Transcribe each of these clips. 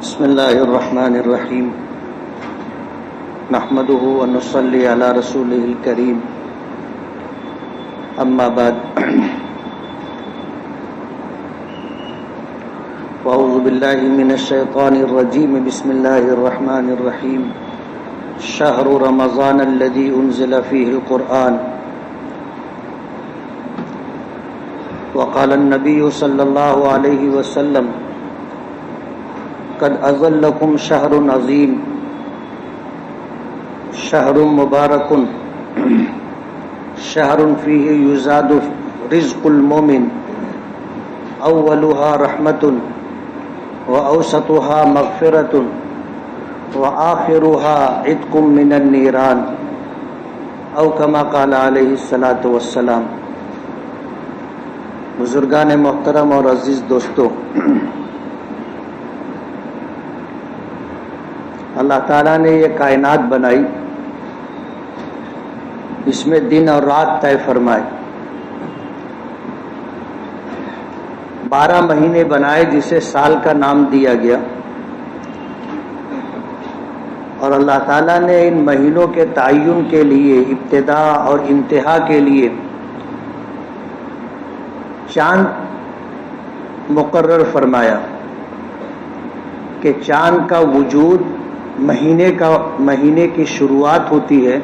بسم اللہ الرحمن الرحیم نحمده ونصلی علی رسوله الکریم اما بعد اعوذ باللہ من الشیطان الرجیم بسم اللہ الرحمن الرحیم شہر رمضان الذی انزل فیہ القرآن وقال النبی صلی اللہ علیہ وسلم قد اظلکم شہر عظیم شہر مبارک شہر فیہ یزاد رزق المومن اولها رحمت واوسطها مغفرت وآخرها عتق من النیران او کما قال علیہ الصلاۃ والسلام۔ بزرگان محترم اور عزیز دوستو، اللہ تعالیٰ نے یہ کائنات بنائی، اس میں دن اور رات طے فرمائے، 12 مہینے بنائے جسے سال کا نام دیا گیا، اور اللہ تعالیٰ نے ان مہینوں کے تعین کے لیے ابتدا اور انتہا کے لیے چاند مقرر فرمایا کہ چاند کا وجود مہینے کی شروعات ہوتی ہے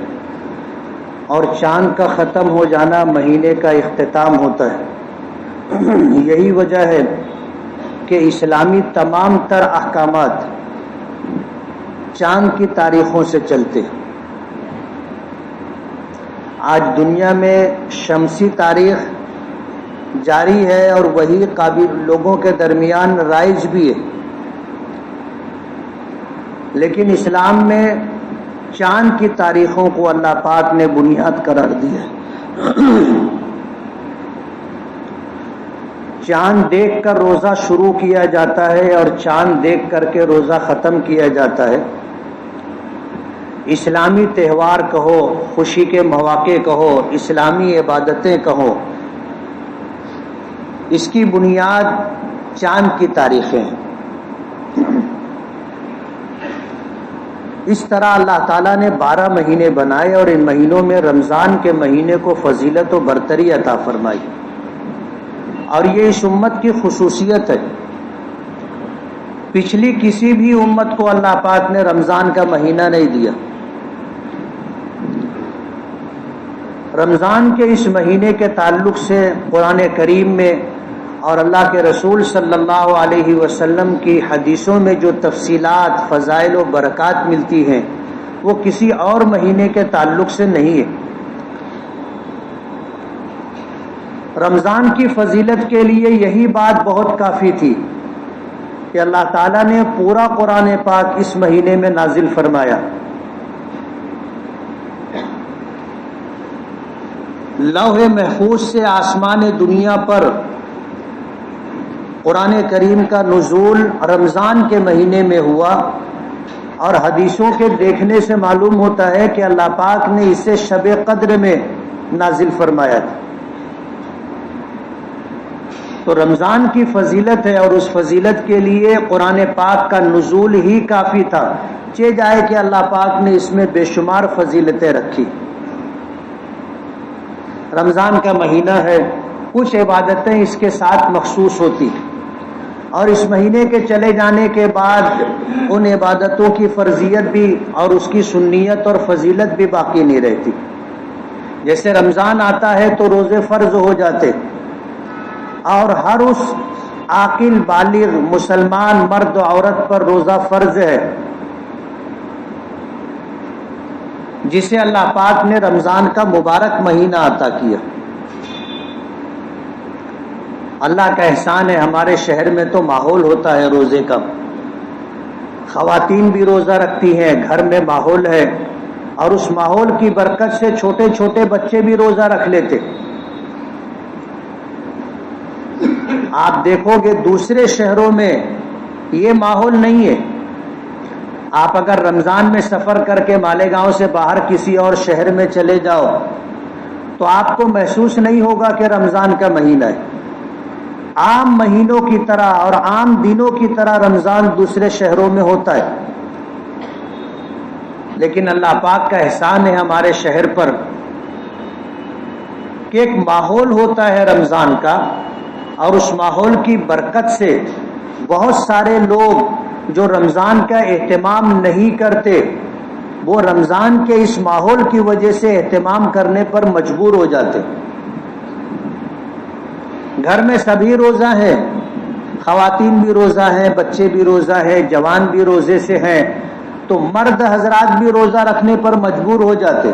اور چاند کا ختم ہو جانا مہینے کا اختتام ہوتا ہے۔ یہی وجہ ہے کہ اسلامی تمام تر احکامات چاند کی تاریخوں سے چلتے ہیں۔ آج دنیا میں شمسی تاریخ جاری ہے اور وہی لوگوں کے درمیان رائج بھی ہے، لیکن اسلام میں چاند کی تاریخوں کو اللہ پاک نے بنیاد قرار دی ہے۔ چاند دیکھ کر روزہ شروع کیا جاتا ہے اور چاند دیکھ کر کے روزہ ختم کیا جاتا ہے۔ اسلامی تہوار کہو، خوشی کے مواقع کہو، اسلامی عبادتیں کہو، اس کی بنیاد چاند کی تاریخیں ہیں۔ اس طرح اللہ تعالیٰ نے 12 مہینے بنائے اور ان مہینوں میں رمضان کے مہینے کو فضیلت و برتری عطا فرمائی، اور یہ اس امت کی خصوصیت ہے۔ پچھلی کسی بھی امت کو اللہ پاک نے رمضان کا مہینہ نہیں دیا۔ رمضان کے اس مہینے کے تعلق سے قرآن کریم میں اور اللہ کے رسول صلی اللہ علیہ وسلم کی حدیثوں میں جو تفصیلات، فضائل و برکات ملتی ہیں وہ کسی اور مہینے کے تعلق سے نہیں ہے۔ رمضان کی فضیلت کے لیے یہی بات بہت کافی تھی کہ اللہ تعالیٰ نے پورا قرآن پاک اس مہینے میں نازل فرمایا۔ لوح محفوظ سے آسمان دنیا پر قرآن کریم کا نزول رمضان کے مہینے میں ہوا، اور حدیثوں کے دیکھنے سے معلوم ہوتا ہے کہ اللہ پاک نے اسے شب قدر میں نازل فرمایا تھا۔ تو رمضان کی فضیلت ہے، اور اس فضیلت کے لیے قرآن پاک کا نزول ہی کافی تھا، چہ جائے کہ اللہ پاک نے اس میں بے شمار فضیلتیں رکھی۔ رمضان کا مہینہ ہے، کچھ عبادتیں اس کے ساتھ مخصوص ہوتی ہیں، اور اس مہینے کے چلے جانے کے بعد ان عبادتوں کی فرضیت بھی اور اس کی سنیت اور فضیلت بھی باقی نہیں رہتی۔ جیسے رمضان آتا ہے تو روزے فرض ہو جاتے، اور ہر اس عاقل بالغ مسلمان مرد و عورت پر روزہ فرض ہے جسے اللہ پاک نے رمضان کا مبارک مہینہ عطا کیا۔ اللہ کا احسان ہے، ہمارے شہر میں تو ماحول ہوتا ہے روزے کا، خواتین بھی روزہ رکھتی ہیں، گھر میں ماحول ہے، اور اس ماحول کی برکت سے چھوٹے چھوٹے بچے بھی روزہ رکھ لیتے۔ آپ دیکھو گے دوسرے شہروں میں یہ ماحول نہیں ہے۔ آپ اگر رمضان میں سفر کر کے مالیگاؤں سے باہر کسی اور شہر میں چلے جاؤ تو آپ کو محسوس نہیں ہوگا کہ رمضان کا مہینہ ہے۔ عام مہینوں کی طرح اور عام دنوں کی طرح رمضان دوسرے شہروں میں ہوتا ہے، لیکن اللہ پاک کا احسان ہے ہمارے شہر پر کہ ایک ماحول ہوتا ہے رمضان کا، اور اس ماحول کی برکت سے بہت سارے لوگ جو رمضان کا اہتمام نہیں کرتے وہ رمضان کے اس ماحول کی وجہ سے اہتمام کرنے پر مجبور ہو جاتے۔ گھر میں سبھی روزہ ہیں، خواتین بھی روزہ ہیں، بچے بھی روزہ ہیں، جوان بھی روزے سے ہیں، تو مرد حضرات بھی روزہ رکھنے پر مجبور ہو جاتے۔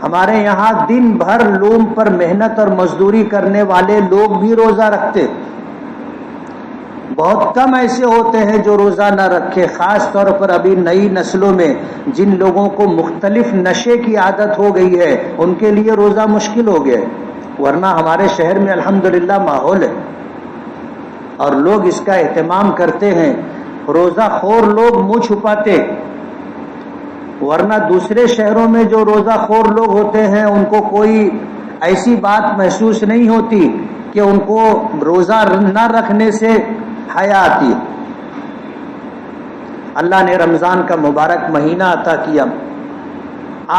ہمارے یہاں دن بھر لوم پر محنت اور مزدوری کرنے والے لوگ بھی روزہ رکھتے، بہت کم ایسے ہوتے ہیں جو روزہ نہ رکھے، خاص طور پر ابھی نئی نسلوں میں جن لوگوں کو مختلف نشے کی عادت ہو گئی ہے ان کے لیے روزہ مشکل ہو گیا ہے، ورنہ ہمارے شہر میں الحمدللہ ماحول ہے اور لوگ اس کا اہتمام کرتے ہیں۔ روزہ خور لوگ منہ چھپاتے، ورنہ دوسرے شہروں میں جو روزہ خور لوگ ہوتے ہیں ان کو کوئی ایسی بات محسوس نہیں ہوتی کہ ان کو روزہ نہ رکھنے سے حیا آتی ہے۔ اللہ نے رمضان کا مبارک مہینہ عطا کیا،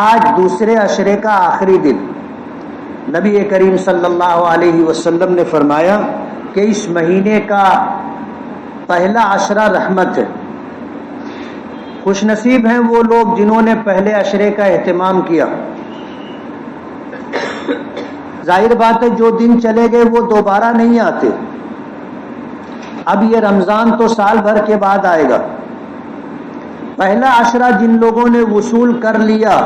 آج دوسرے عشرے کا آخری دن، نبی کریم صلی اللہ علیہ وسلم نے فرمایا کہ اس مہینے کا پہلا عشرہ رحمت ہے، خوش نصیب ہیں وہ لوگ جنہوں نے پہلے عشرے کا اہتمام کیا۔ ظاہر بات ہے جو دن چلے گئے وہ دوبارہ نہیں آتے، اب یہ رمضان تو سال بھر کے بعد آئے گا۔ پہلا عشرہ جن لوگوں نے وصول کر لیا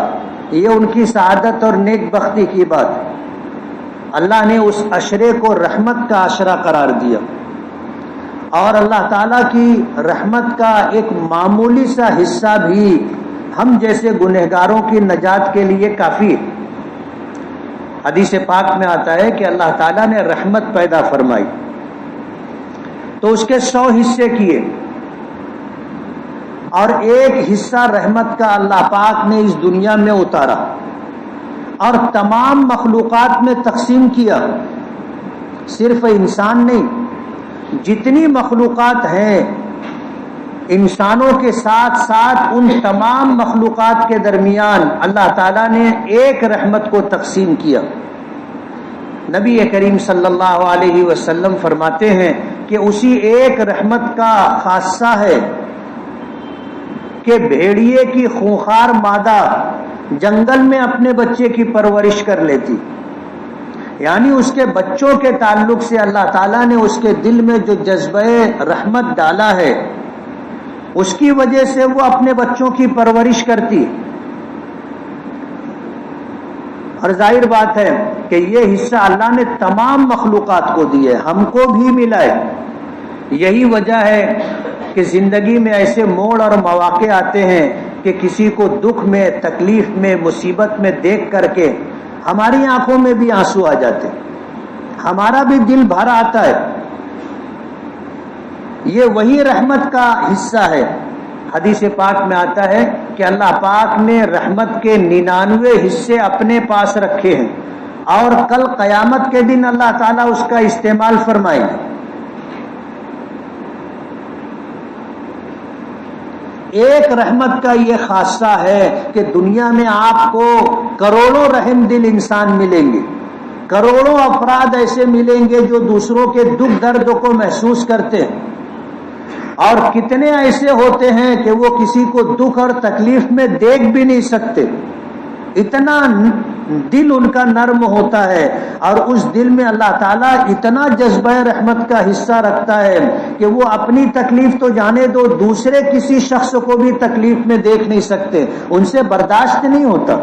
یہ ان کی سعادت اور نیک بختی کی بات، اللہ نے اس عشرے کو رحمت کا عشرہ قرار دیا، اور اللہ تعالیٰ کی رحمت کا ایک معمولی سا حصہ بھی ہم جیسے گنہگاروں کی نجات کے لیے کافی ہے۔ حدیث پاک میں آتا ہے کہ اللہ تعالیٰ نے رحمت پیدا فرمائی تو اس کے 100 حصے کیے، اور ایک حصہ رحمت کا اللہ پاک نے اس دنیا میں اتارا اور تمام مخلوقات میں تقسیم کیا، صرف انسان نہیں، جتنی مخلوقات ہیں انسانوں کے ساتھ ساتھ ان تمام مخلوقات کے درمیان اللہ تعالیٰ نے ایک رحمت کو تقسیم کیا۔ نبی کریم صلی اللہ علیہ وسلم فرماتے ہیں کہ اسی ایک رحمت کا خاصہ ہے کہ بھیڑیے کی خونخوار مادہ جنگل میں اپنے بچے کی پرورش کر لیتی، یعنی اس کے بچوں کے تعلق سے اللہ تعالیٰ نے اس کے دل میں جو جذبہ رحمت ڈالا ہے اس کی وجہ سے وہ اپنے بچوں کی پرورش کرتی ہے۔ اور ظاہر بات ہے کہ یہ حصہ اللہ نے تمام مخلوقات کو دیا ہے، ہم کو بھی ملا ہے۔ یہی وجہ ہے کہ زندگی میں ایسے موڑ اور مواقع آتے ہیں کہ کسی کو دکھ میں، تکلیف میں، مصیبت میں دیکھ کر کے ہماری آنکھوں میں بھی آنسو آ جاتے، ہمارا بھی دل بھر آتا ہے۔ یہ وہی رحمت کا حصہ ہے۔ حدیث پاک میں آتا ہے کہ اللہ پاک نے رحمت کے 99 حصے اپنے پاس رکھے ہیں اور کل قیامت کے دن اللہ تعالیٰ اس کا استعمال فرمائیں گے۔ ایک رحمت کا یہ خاصہ ہے کہ دنیا میں آپ کو کروڑوں رحم دل انسان ملیں گے، کروڑوں افراد ایسے ملیں گے جو دوسروں کے دکھ درد کو محسوس کرتے ہیں، اور کتنے ایسے ہوتے ہیں کہ وہ کسی کو دکھ اور تکلیف میں دیکھ بھی نہیں سکتے، اتنا دل ان کا نرم ہوتا ہے، اور اس دل میں اللہ تعالیٰ اتنا جذبہ رحمت کا حصہ رکھتا ہے کہ وہ اپنی تکلیف تو جانے دو، دوسرے کسی شخص کو بھی تکلیف میں دیکھ نہیں سکتے، ان سے برداشت نہیں ہوتا۔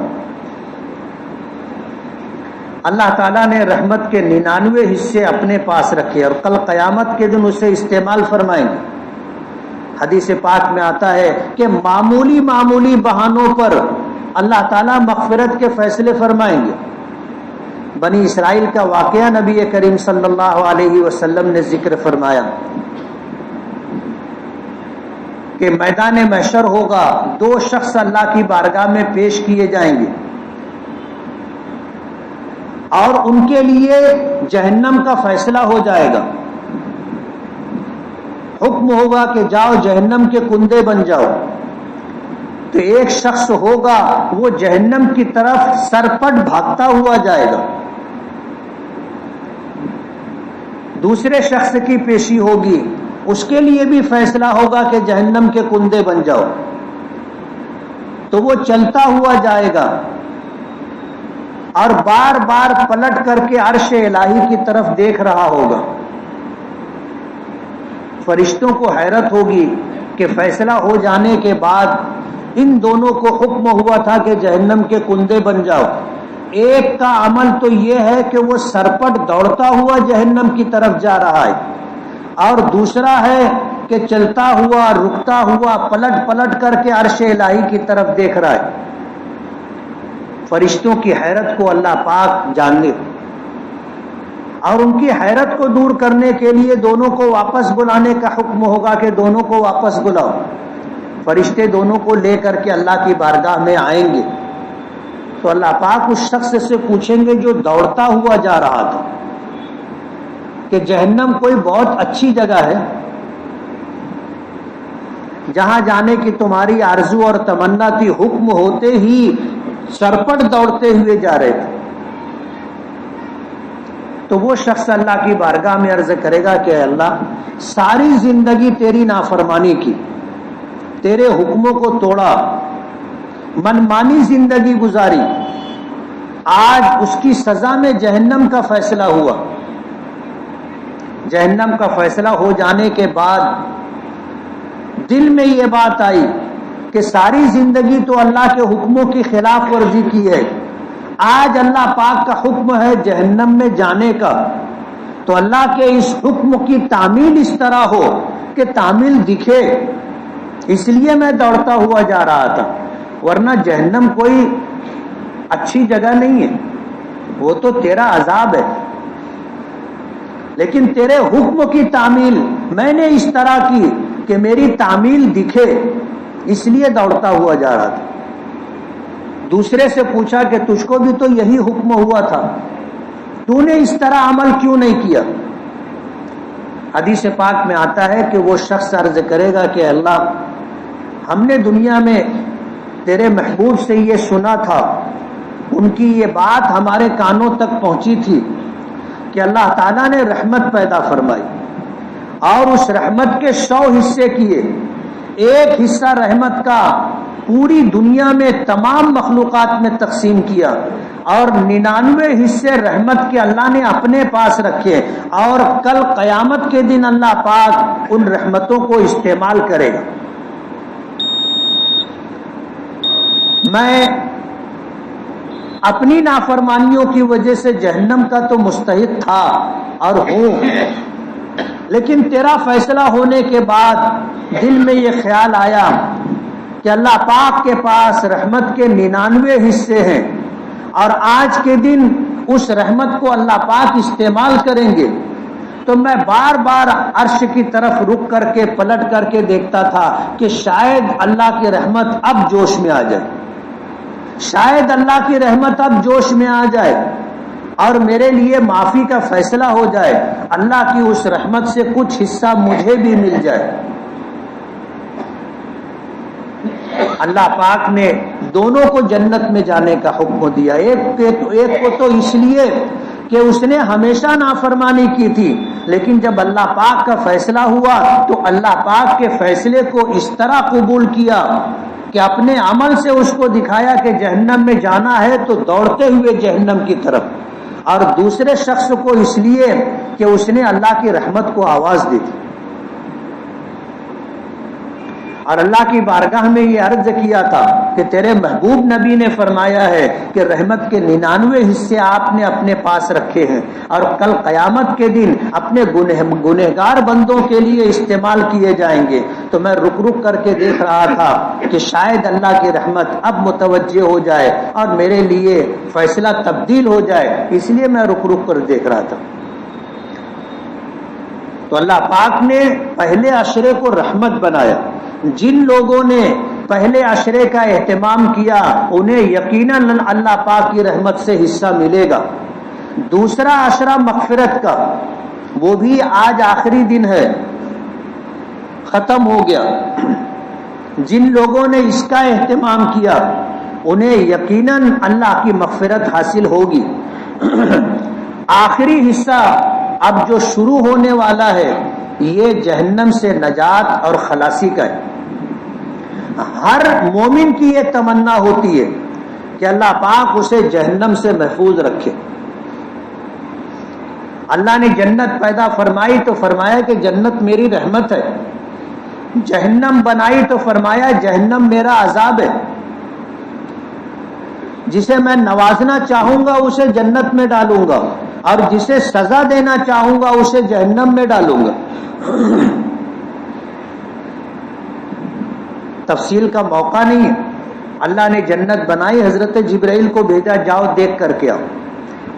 اللہ تعالیٰ نے رحمت کے 99 حصے اپنے پاس رکھے اور کل قیامت کے دن اسے استعمال فرمائیں گے۔ حدیث پاک میں آتا ہے کہ معمولی معمولی بہانوں پر اللہ تعالیٰ مغفرت کے فیصلے فرمائیں گے۔ بنی اسرائیل کا واقعہ نبی کریم صلی اللہ علیہ وسلم نے ذکر فرمایا کہ میدان محشر ہوگا، 2 شخص اللہ کی بارگاہ میں پیش کیے جائیں گے، اور ان کے لیے جہنم کا فیصلہ ہو جائے گا، حکم ہوگا کہ جاؤ جہنم کے کندے بن جاؤ، تو ایک شخص ہوگا وہ جہنم کی طرف سرپٹ بھاگتا ہوا جائے گا، دوسرے شخص کی پیشی ہوگی، اس کے لیے بھی فیصلہ ہوگا کہ جہنم کے کندے بن جاؤ، تو وہ چلتا ہوا جائے گا اور بار بار پلٹ کر کے عرش الہی کی طرف دیکھ رہا ہوگا۔ فرشتوں کو حیرت ہوگی کہ فیصلہ ہو جانے کے بعد ان دونوں کو حکم ہوا تھا کہ جہنم کے کندے بن جاؤ، ایک کا عمل تو یہ ہے کہ وہ سرپٹ دوڑتا ہوا جہنم کی طرف جا رہا ہے، اور دوسرا ہے کہ چلتا ہوا رکتا ہوا پلٹ پلٹ کر کے عرش الہی کی طرف دیکھ رہا ہے۔ فرشتوں کی حیرت کو اللہ پاک جان لے، اور ان کی حیرت کو دور کرنے کے لیے دونوں کو واپس بلانے کا حکم ہوگا کہ دونوں کو واپس بلاؤ۔ فرشتے دونوں کو لے کر کے اللہ کی بارگاہ میں آئیں گے، تو اللہ پاک اس شخص سے پوچھیں گے جو دوڑتا ہوا جا رہا تھا کہ جہنم کوئی بہت اچھی جگہ ہے جہاں جانے کی تمہاری آرزو اور تمنا تھی، حکم ہوتے ہی سرپٹ دوڑتے ہوئے جا رہے تھے۔ تو وہ شخص اللہ کی بارگاہ میں عرض کرے گا کہ اللہ، ساری زندگی تیری نافرمانی کی، تیرے حکموں کو توڑا، منمانی زندگی گزاری، آج اس کی سزا میں جہنم کا فیصلہ ہوا۔ جہنم کا فیصلہ ہو جانے کے بعد دل میں یہ بات آئی کہ ساری زندگی تو اللہ کے حکموں کی خلاف ورزی کی ہے، آج اللہ پاک کا حکم ہے جہنم میں جانے کا، تو اللہ کے اس حکم کی تعمیل اس طرح ہو کہ تعمیل دکھے، اس لیے میں دوڑتا ہوا جا رہا تھا، ورنہ جہنم کوئی اچھی جگہ نہیں ہے، وہ تو تیرا عذاب ہے، لیکن تیرے حکم کی تعمیل میں نے اس طرح کی کہ میری تعمیل دکھے، اس لیے دوڑتا ہوا جا رہا تھا۔ دوسرے سے پوچھا کہ تجھ کو بھی تو یہی حکم ہوا تھا، تو نے اس طرح عمل کیوں نہیں کیا؟ حدیث پاک میں آتا ہے کہ وہ شخص عرض کرے گا کہ اللہ، ہم نے دنیا میں تیرے محبوب سے یہ سنا تھا، ان کی یہ بات ہمارے کانوں تک پہنچی تھی کہ اللہ تعالیٰ نے رحمت پیدا فرمائی اور اس رحمت کے 100 حصے کیے، ایک حصہ رحمت کا پوری دنیا میں تمام مخلوقات میں تقسیم کیا، اور 99 حصے رحمت کے اللہ نے اپنے پاس رکھے، اور کل قیامت کے دن اللہ پاک ان رحمتوں کو استعمال کرے گا۔ میں اپنی نافرمانیوں کی وجہ سے جہنم کا تو مستحق تھا اور ہوں، لیکن تیرا فیصلہ ہونے کے بعد دل میں یہ خیال آیا کہ اللہ پاک کے پاس رحمت کے 99 حصے ہیں، اور آج کے دن اس رحمت کو اللہ پاک استعمال کریں گے، تو میں بار بار عرش کی طرف رک کر کے پلٹ کر کے دیکھتا تھا کہ شاید اللہ کی رحمت اب جوش میں آ جائے، شاید اللہ کی رحمت اب جوش میں آ جائے اور میرے لیے معافی کا فیصلہ ہو جائے، اللہ کی اس رحمت سے کچھ حصہ مجھے بھی مل جائے۔ اللہ پاک نے دونوں کو جنت میں جانے کا حکم دیا، ایک کو تو اس لیے کہ اس نے ہمیشہ نافرمانی کی تھی، لیکن جب اللہ پاک کا فیصلہ ہوا تو اللہ پاک کے فیصلے کو اس طرح قبول کیا کہ اپنے عمل سے اس کو دکھایا کہ جہنم میں جانا ہے تو دوڑتے ہوئے جہنم کی طرف، اور دوسرے شخص کو اس لیے کہ اس نے اللہ کی رحمت کو آواز دی تھی، اور اللہ کی بارگاہ میں یہ عرض کیا تھا کہ تیرے محبوب نبی نے فرمایا ہے کہ رحمت کے 99 حصے آپ نے اپنے پاس رکھے ہیں، اور کل قیامت کے دن اپنے گنہگار بندوں کے لیے استعمال کیے جائیں گے۔ تو میں رک رک کر کے دیکھ رہا تھا کہ شاید اللہ کی رحمت اب متوجہ ہو جائے اور میرے لیے فیصلہ تبدیل ہو جائے، اس لیے میں رک رک کر دیکھ رہا تھا۔ تو اللہ پاک نے پہلے عشرے کو رحمت بنایا، جن لوگوں نے پہلے عشرے کا اہتمام کیا انہیں یقیناً اللہ پاک کی رحمت سے حصہ ملے گا، دوسرا عشرہ مغفرت کا، وہ بھی آج آخری دن ہے، ختم ہو گیا۔ جن لوگوں نے اس کا اہتمام کیا انہیں یقیناً اللہ کی مغفرت حاصل ہوگی۔ آخری حصہ اب جو شروع ہونے والا ہے یہ جہنم سے نجات اور خلاصی کا ہے۔ ہر مومن کی یہ تمنا ہوتی ہے کہ اللہ پاک اسے جہنم سے محفوظ رکھے۔ اللہ نے جنت پیدا فرمائی تو فرمایا کہ جنت میری رحمت ہے، جہنم بنائی تو فرمایا جہنم میرا عذاب ہے۔ جسے میں نوازنا چاہوں گا اسے جنت میں ڈالوں گا، اور جسے سزا دینا چاہوں گا اسے جہنم میں ڈالوں گا۔ تفصیل کا موقع نہیں ہے۔ اللہ نے جنت بنائی، حضرت جبرائیل کو بھیجا، جاؤ دیکھ کر کے آؤ۔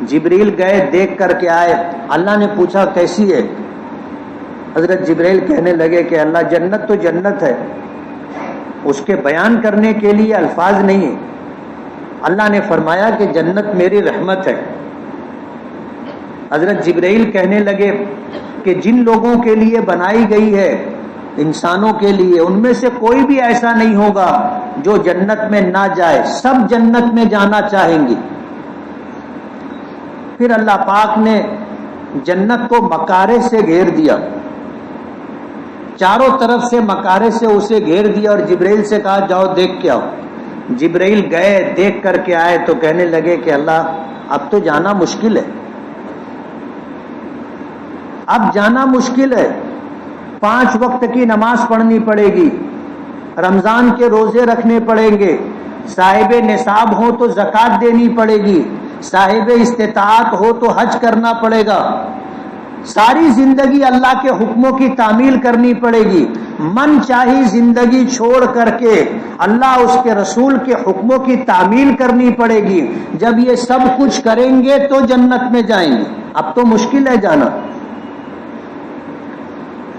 جبرائیل گئے، دیکھ کر کے آئے۔ اللہ نے پوچھا کیسی ہے؟ حضرت جبرائیل کہنے لگے کہ اللہ جنت تو جنت ہے، اس کے بیان کرنے کے لیے الفاظ نہیں ہے۔ اللہ نے فرمایا کہ جنت میری رحمت ہے۔ حضرت جبرائیل کہنے لگے کہ جن لوگوں کے لیے بنائی گئی ہے، انسانوں کے لیے، ان میں سے کوئی بھی ایسا نہیں ہوگا جو جنت میں نہ جائے، سب جنت میں جانا چاہیں گے۔ پھر اللہ پاک نے جنت کو مکارے سے گھیر دیا، چاروں طرف سے مکارے سے اسے گھیر دیا، اور جبرائیل سے کہا جاؤ دیکھ کے آؤ۔ جبرائیل گئے، دیکھ کر کے آئے تو کہنے لگے کہ اللہ اب تو جانا مشکل ہے، اب جانا مشکل ہے۔ 5 وقت کی نماز پڑھنی پڑے گی، رمضان کے روزے رکھنے پڑیں گے، صاحب نصاب ہو تو زکوٰۃ دینی پڑے گی، صاحب استطاعت ہو تو حج کرنا پڑے گا، ساری زندگی اللہ کے حکموں کی تعمیل کرنی پڑے گی۔ من چاہی زندگی چھوڑ کر کے اللہ اس کے رسول کے حکموں کی تعمیل کرنی پڑے گی۔ جب یہ سب کچھ کریں گے تو جنت میں جائیں گے، اب تو مشکل ہے جانا۔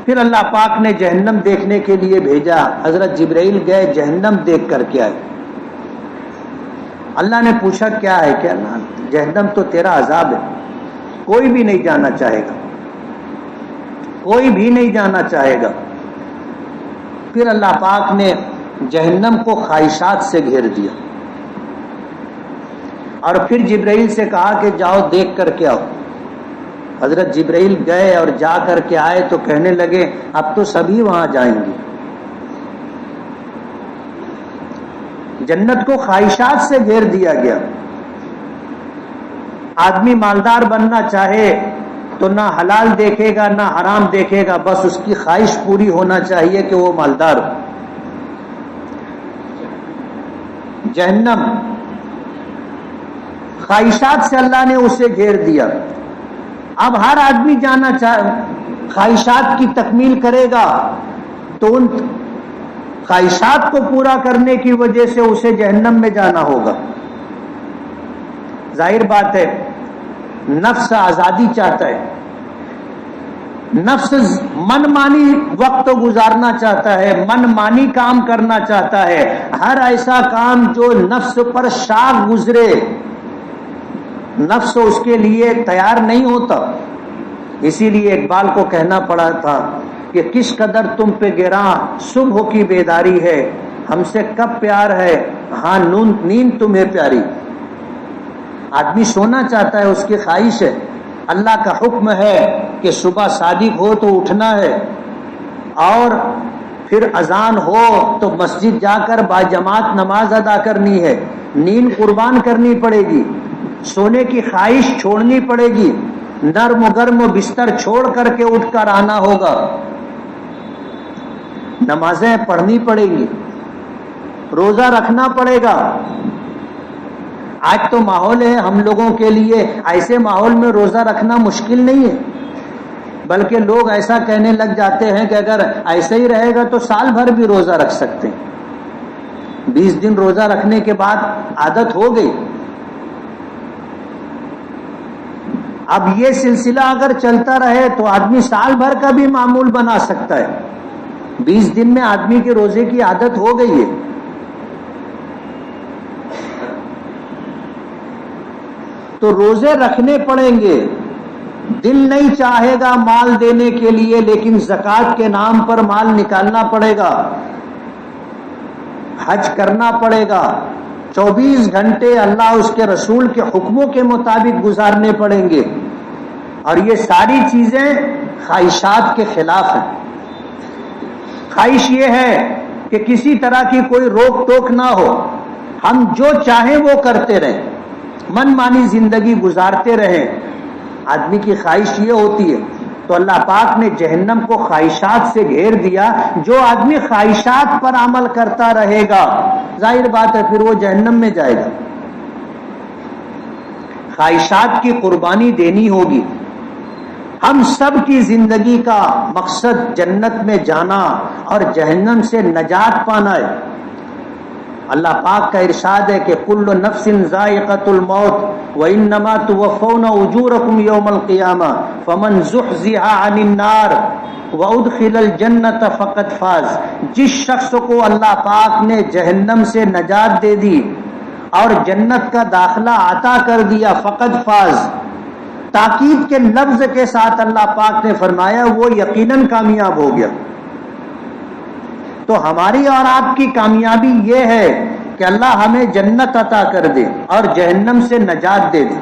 پھر اللہ پاک نے جہنم دیکھنے کے لیے بھیجا، حضرت جبرائیل گئے، جہنم دیکھ کر کے آئے۔ اللہ نے پوچھا کیا ہے؟ کہ اللہ جہنم تو تیرا عذاب ہے، کوئی بھی نہیں جانا چاہے گا، کوئی بھی نہیں جانا چاہے گا۔ پھر اللہ پاک نے جہنم کو خواہشات سے گھیر دیا، اور پھر جبرائیل سے کہا کہ جاؤ دیکھ کر کے آؤ۔ حضرت جبرائیل گئے اور جا کر کے آئے تو کہنے لگے اب تو سبھی وہاں جائیں گے۔ جنت کو خواہشات سے گھیر دیا گیا۔ آدمی مالدار بننا چاہے تو نہ حلال دیکھے گا نہ حرام دیکھے گا، بس اس کی خواہش پوری ہونا چاہیے کہ وہ مالدار ہو۔ جہنم خواہشات سے اللہ نے اسے گھیر دیا۔ اب ہر آدمی جانا خواہشات کی تکمیل کرے گا تو ان خواہشات کو پورا کرنے کی وجہ سے اسے جہنم میں جانا ہوگا۔ ظاہر بات ہے، نفس آزادی چاہتا ہے، نفس من مانی وقت گزارنا چاہتا ہے، من مانی کام کرنا چاہتا ہے، ہر ایسا کام جو نفس پر شاق گزرے نفس اس کے لیے تیار نہیں ہوتا۔ اسی لیے اقبال کو کہنا پڑا تھا کہ کس قدر تم پہ گراں صبح کی بیداری ہے، ہم سے کب پیار ہے ہاں نیند تمہیں پیاری۔ آدمی سونا چاہتا ہے، اس کی خواہش ہے، اللہ کا حکم ہے کہ صبح صادق ہو تو اٹھنا ہے، اور پھر اذان ہو تو مسجد جا کر باجماعت نماز ادا کرنی ہے، نیند قربان کرنی پڑے گی، سونے کی خواہش چھوڑنی پڑے گی، نرم و گرم و بستر چھوڑ کر کے اٹھ کر آنا ہوگا، نمازیں پڑھنی پڑے گی، روزہ رکھنا پڑے گا۔ آج تو ماحول ہے ہم لوگوں کے لیے، ایسے ماحول میں روزہ رکھنا مشکل نہیں ہے، بلکہ لوگ ایسا کہنے لگ جاتے ہیں کہ اگر ایسے ہی رہے گا تو سال بھر بھی روزہ رکھ سکتے ہیں۔ 20 دن روزہ رکھنے کے بعد عادت ہو گئی۔ اب یہ سلسلہ اگر چلتا رہے تو آدمی سال بھر کا بھی معمول بنا سکتا ہے۔ 20 دن میں آدمی کے روزے کی عادت ہو گئی ہے۔ تو روزے رکھنے پڑیں گے. دل نہیں چاہے گا مال دینے کے لیے، لیکن زکوٰۃ کے نام پر مال نکالنا پڑے گا، حج کرنا پڑے گا، 24 گھنٹے اللہ اس کے رسول کے حکموں کے مطابق گزارنے پڑیں گے. اور یہ ساری چیزیں خواہشات کے خلاف ہیں. خواہش یہ ہے کہ کسی طرح کی کوئی روک ٹوک نہ ہو، ہم جو چاہیں وہ کرتے رہیں، من مانی زندگی گزارتے رہیں. آدمی کی خواہش یہ ہوتی ہے. تو اللہ پاک نے جہنم کو خواہشات سے گھیر دیا. جو آدمی خواہشات پر عمل کرتا رہے گا، ظاہر بات ہے پھر وہ جہنم میں جائے گا. خواہشات کی قربانی دینی ہوگی. ہم سب کی زندگی کا مقصد جنت میں جانا اور جہنم سے نجات پانا ہے. اللہ پاک کا ارشاد ہے کہ کل نفس ذائقۃ الموت وانما توفون اجورکم یوم القیامہ فمن زحزح عن النار وادخل الجنۃ فقد فاز. جس شخص کو اللہ پاک نے جہنم سے نجات دے دی اور جنت کا داخلہ عطا کر دیا، فقد فاز. تاکید کے لفظ کے ساتھ اللہ پاک نے فرمایا وہ یقیناً کامیاب ہو گیا. تو ہماری اور آپ کی کامیابی یہ ہے کہ اللہ ہمیں جنت عطا کر دے اور جہنم سے نجات دے دے.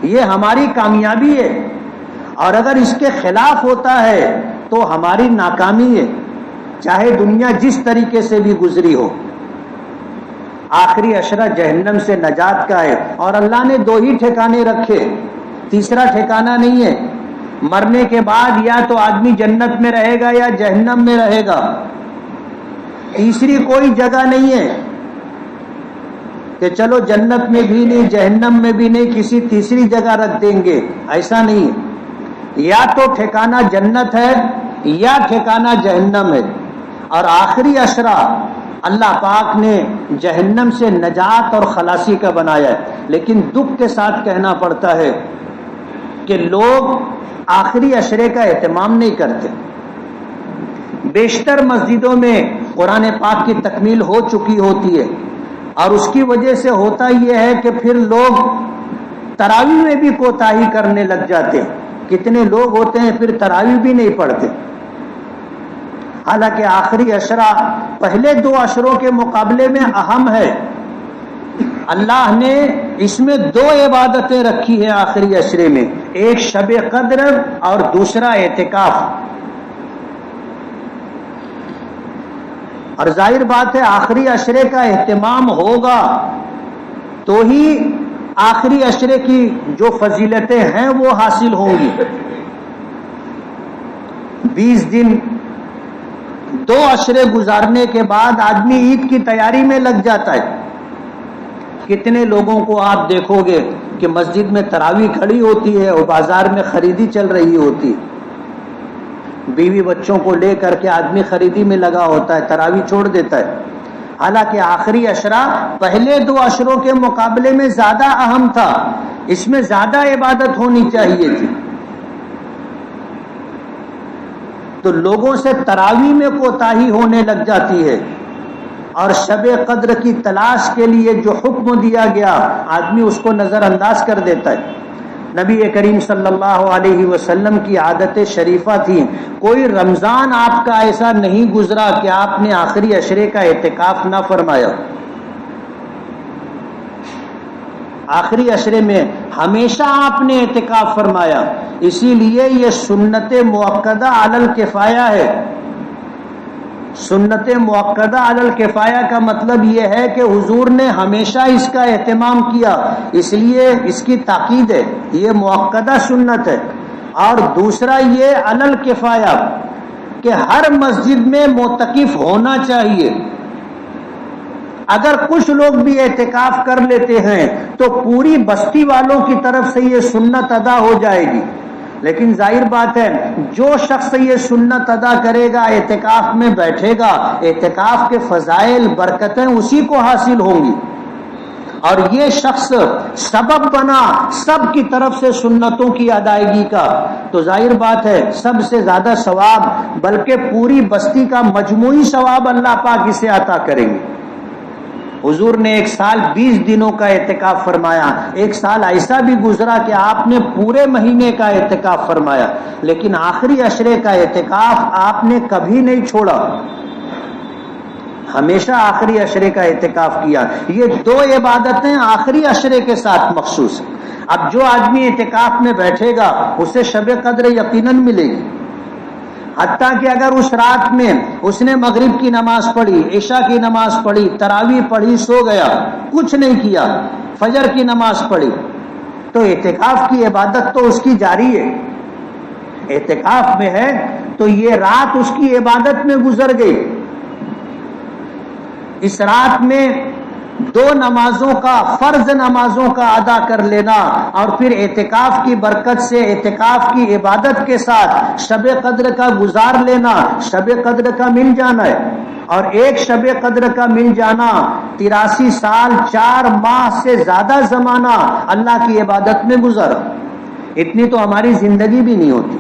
یہ ہماری کامیابی ہے. اور اگر اس کے خلاف ہوتا ہے تو ہماری ناکامی ہے، چاہے دنیا جس طریقے سے بھی گزری ہو. آخری عشرہ جہنم سے نجات کا ہے، اور اللہ نے 2 ہی ٹھکانے رکھے، تیسرا ٹھکانہ نہیں ہے. مرنے کے بعد یا تو آدمی جنت میں رہے گا یا جہنم میں رہے گا، تیسری کوئی جگہ نہیں ہے کہ چلو جنت میں بھی نہیں جہنم میں بھی نہیں کسی تیسری جگہ رکھ دیں گے. ایسا نہیں ہے. یا تو ٹھکانہ جنت ہے یا ٹھکانہ جہنم ہے. اور آخری عشرہ اللہ پاک نے جہنم سے نجات اور خلاصی کا بنایا ہے. لیکن دکھ کے ساتھ کہنا پڑتا ہے کہ لوگ آخری عشرے کا اہتمام نہیں کرتے. بیشتر مسجدوں میں قرآن پاک کی تکمیل ہو چکی ہوتی ہے، اور اس کی وجہ سے ہوتا یہ ہے کہ پھر لوگ تراویح میں بھی کوتاہی کرنے لگ جاتے ہیں. کتنے لوگ ہوتے ہیں پھر تراویح بھی نہیں پڑھتے. حالانکہ آخری عشرہ پہلے 2 عشروں کے مقابلے میں اہم ہے. اللہ نے اس میں 2 عبادتیں رکھی ہیں آخری عشرے میں، ایک شب قدر اور دوسرا اعتکاف. اور ظاہر بات ہے آخری عشرے کا اہتمام ہوگا تو ہی آخری عشرے کی جو فضیلتیں ہیں وہ حاصل ہوں گی. 20 دن 2 عشرے گزارنے کے بعد آدمی عید کی تیاری میں لگ جاتا ہے. کتنے لوگوں کو آپ دیکھو گے کہ مسجد میں تراویح کھڑی ہوتی ہے اور بازار میں خریدی چل رہی ہوتی. بیوی بچوں کو لے کر کے آدمی خریدی میں لگا ہوتا ہے، تراویح چھوڑ دیتا ہے. حالانکہ آخری عشرہ پہلے 2 عشروں کے مقابلے میں زیادہ اہم تھا، اس میں زیادہ عبادت ہونی چاہیے تھی. تو لوگوں سے تراویح میں کوتاہی ہونے لگ جاتی ہے، اور شب قدر کی تلاش کے لیے جو حکم دیا گیا آدمی اس کو نظر انداز کر دیتا ہے. نبی کریم صلی اللہ علیہ وسلم کی عادت شریفہ تھی، کوئی رمضان آپ کا ایسا نہیں گزرا کہ آپ نے آخری عشرے کا اعتکاف نہ فرمایا. آخری عشرے میں ہمیشہ آپ نے اعتکاف فرمایا. اسی لیے یہ سنت مؤکدہ علی الکفایہ ہے. سنت مؤکدہ علی الکفایہ کا مطلب یہ ہے کہ حضور نے ہمیشہ اس کا اہتمام کیا، اس لیے اس کی تاکید ہے. یہ مؤکدہ سنت ہے. اور دوسرا یہ علی الکفایہ کہ ہر مسجد میں معتکف ہونا چاہیے. اگر کچھ لوگ بھی اعتکاف کر لیتے ہیں تو پوری بستی والوں کی طرف سے یہ سنت ادا ہو جائے گی. لیکن ظاہر بات ہے جو شخص یہ سنت ادا کرے گا، اعتکاف میں بیٹھے گا، اعتکاف کے فضائل برکتیں اسی کو حاصل ہوں گی. اور یہ شخص سبب بنا سب کی طرف سے سنتوں کی ادائیگی کا، تو ظاہر بات ہے سب سے زیادہ ثواب بلکہ پوری بستی کا مجموعی ثواب اللہ پاک اسے عطا کریں گے. حضور نے 1 سال 20 دنوں کا اعتکاف فرمایا. 1 سال ایسا بھی گزرا کہ آپ نے پورے مہینے کا اعتکاف فرمایا، لیکن آخری عشرے کا اعتکاف آپ نے کبھی نہیں چھوڑا، ہمیشہ آخری عشرے کا اعتکاف کیا. یہ 2 عبادتیں آخری عشرے کے ساتھ مخصوص ہیں. اب جو آدمی اعتکاف میں بیٹھے گا اسے شب قدر یقیناً ملے گی، حتیٰ کہ اگر اس رات میں اس نے مغرب کی نماز پڑھی، عشاء کی نماز پڑھی، تراویح پڑھی، سو گیا، کچھ نہیں کیا، فجر کی نماز پڑھی، تو اعتکاف کی عبادت تو اس کی جاری ہے. اعتکاف میں ہے تو یہ رات اس کی عبادت میں گزر گئی. اس رات میں 2 نمازوں کا، فرض نمازوں کا ادا کر لینا اور پھر اعتکاف کی برکت سے اعتکاف کی عبادت کے ساتھ شب قدر کا گزار لینا، شب قدر کا مل جانا ہے. اور ایک شب قدر کا مل جانا 83 سال 4 ماہ سے زیادہ زمانہ اللہ کی عبادت میں گزرا. اتنی تو ہماری زندگی بھی نہیں ہوتی.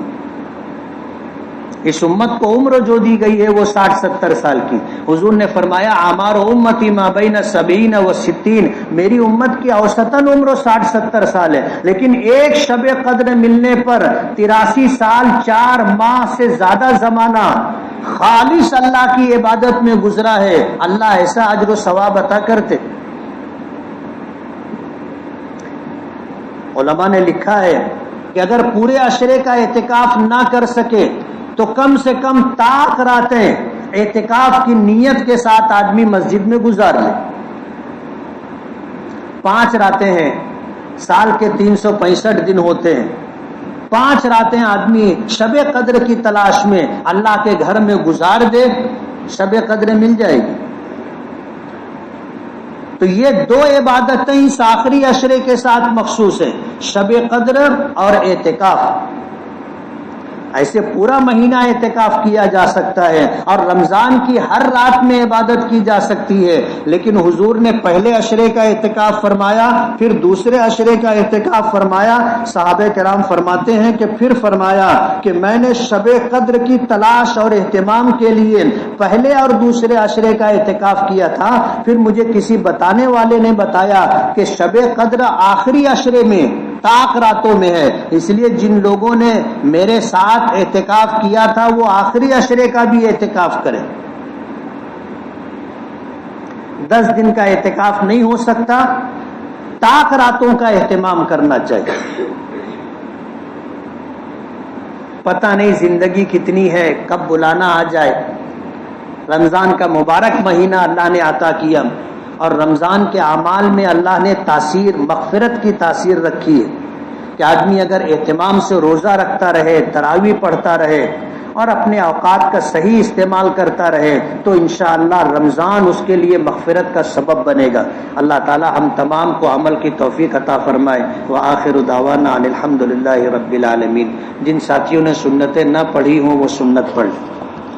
اس امت کو عمر جو دی گئی ہے وہ 60-70 سال کی. حضور نے فرمایا اعمار امتی ما بین 70 و 60، میری امت کی اوسطاً عمر 60-70 سال ہے، لیکن ایک شب قدر ملنے پر 83 سال 4 ماہ سے زیادہ زمانہ خالص اللہ کی عبادت میں گزرا ہے. اللہ ایسا اجر و ثواب عطا کرتے. علماء نے لکھا ہے کہ اگر پورے عشرے کا اعتکاف نہ کر سکے تو کم سے کم طاق راتیں اعتکاف کی نیت کے ساتھ آدمی مسجد میں گزار لے. 5 راتیں ہیں، سال کے 365 دن ہوتے ہیں. 5 راتیں آدمی شب قدر کی تلاش میں اللہ کے گھر میں گزار دے، شب قدر مل جائے گی. تو یہ 2 عبادتیں اس آخری عشرے کے ساتھ مخصوص ہیں، شب قدر اور اعتکاف. ایسے پورا مہینہ اعتکاف کیا جا سکتا ہے اور رمضان کی ہر رات میں عبادت کی جا سکتی ہے، لیکن حضور نے پہلے عشرے کا اعتکاف فرمایا، پھر دوسرے عشرے کا اعتکاف فرمایا. صحابہ کرام فرماتے ہیں کہ پھر فرمایا کہ میں نے شب قدر کی تلاش اور اہتمام کے لیے پہلے اور دوسرے عشرے کا اعتکاف کیا تھا، پھر مجھے کسی بتانے والے نے بتایا کہ شب قدر آخری عشرے میں طاق راتوں میں ہے، اس لیے جن لوگوں نے میرے ساتھ اعتکاف کیا تھا وہ آخری عشرے کا بھی اعتکاف کریں. 10 دن کا اعتکاف نہیں ہو سکتا، طاق راتوں کا اہتمام کرنا چاہیے. پتہ نہیں زندگی کتنی ہے، کب بلانا آ جائے. رمضان کا مبارک مہینہ اللہ نے عطا کیا اور رمضان کے اعمال میں اللہ نے تاثیر، مغفرت کی تاثیر رکھی ہے کہ آدمی اگر اہتمام سے روزہ رکھتا رہے، تراویح پڑھتا رہے اور اپنے اوقات کا صحیح استعمال کرتا رہے تو انشاءاللہ رمضان اس کے لیے مغفرت کا سبب بنے گا. اللہ تعالی ہم تمام کو عمل کی توفیق عطا فرمائے. وآخر دعوانا الحمدللہ رب العالمین. جن ساتھیوں نے سنتیں نہ پڑھی ہوں وہ سنت پڑھ لیں.